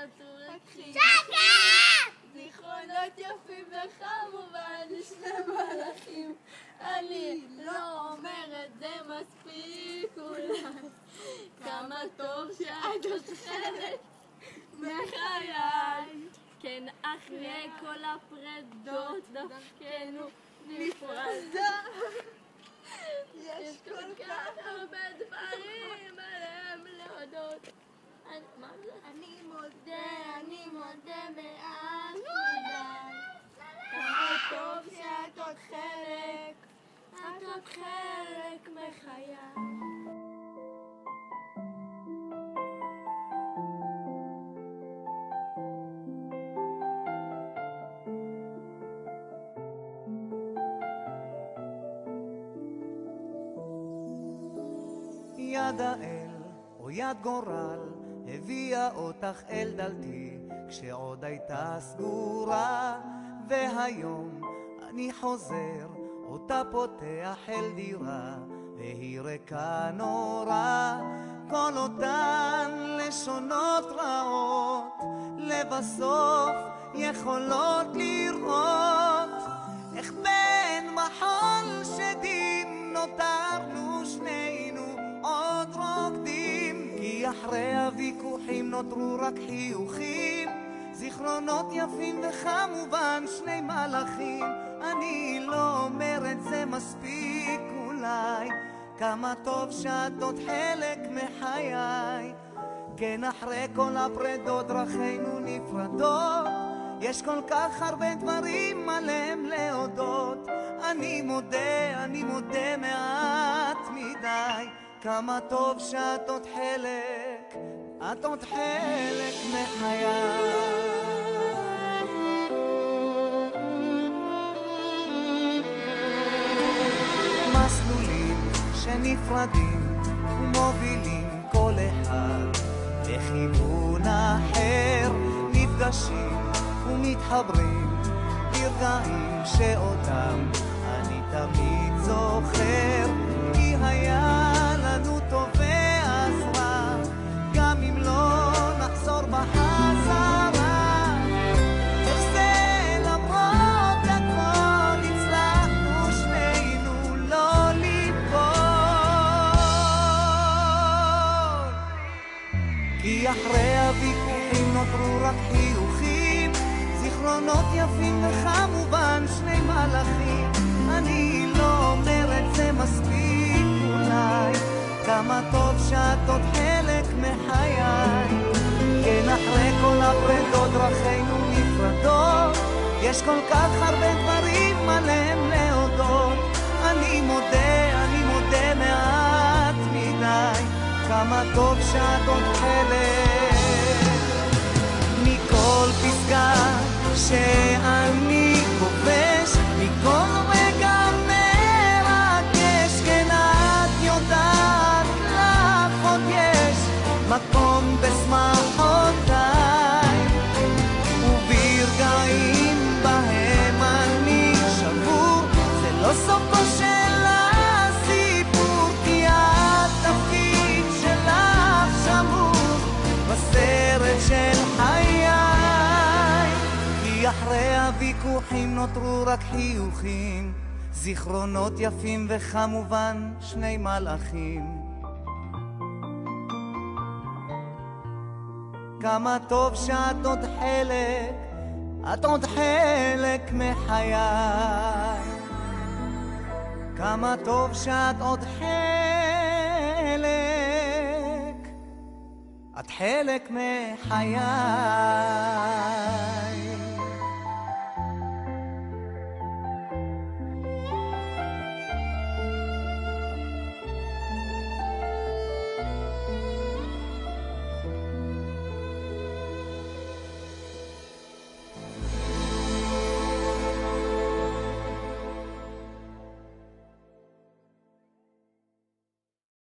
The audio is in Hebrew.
נותרו רק חיוכים, זיכרונות יפים וכמובן שני מלאכים. אני לא אומרת זה מספיק אולי, כמה טוב שאת עוד חלק מחיי. כן, אחרי כל הפרדות דרכנו נפרדות, יש כל כך הרבה דברים עליהם להודות. אני מודה מעט מדי, כמה טוב שאת עוד חלק, את עוד חלק מחיי. יד האל או יד גורל הביאה אותך אל דלתי כשעוד הייתה סגורה, והיום אני חוזר אותה פותח אל דירה והיא ריקה נורא. כל אותן לשונות רעות לבסוף יכולות לראות איך בין מחול שדים נותרנו שנינו עוד רוקדים, כי אחרי הוויכוחים נותרו רק חיוכים, זיכרונות יפים וכמובן שני מלאכים. אני לא אומרת זה מספיק אולי, כמה טוב שאת עוד חלק מחיי. כן, אחרי כל הפרדות דרכינו נפרדות, יש כל כך הרבה דברים עליהם להודות. אני מודה מעט מדי, כמה טוב שאת עוד חלק, את עוד חלק מחיי. מסלולים שנפרדים ומובילים כל אחד לכיוון אחר, נפגשים ומתחברים ברגעים שאותם אני תמיד זוכר, כי היה לנו טוב ואז רע, גם אם לא נחזור בחזרה. איך זה למרות הכל הצלחנו שנינו לא ליפול, כי אחרי הוויכוחים נותרו רק חיוכים, זיכרונות יפים וכמובן שני מלאכים. אני לא אומרת זה מספיק אולי, כמה טוב שאת עוד חלק מחיי. כן, אחרי כל הפרדות דרכינו נפרדות, יש כל כך הרבה דברים עליהם להודות. אני מודה מעט מדי, כמה טוב שאת עוד חלק מכל פסגה שאני כובש, מכל רגע מרגש. כן, את יודעת לך עוד יש מקום בשמחותיי, וברגעים בהם אני שבור, זה לא סופו של הסיפור, כי התפקיד שלך שמור בסרט של חיי. כי אחרי הוויכוחים נותרו רק חיוכים, זיכרונות יפים וכמובן שני מלאכים. כמה טוב שאת עוד חלק, את עוד חלק מחיי. כמה טוב שאת עוד חלק, את חלק מחיי.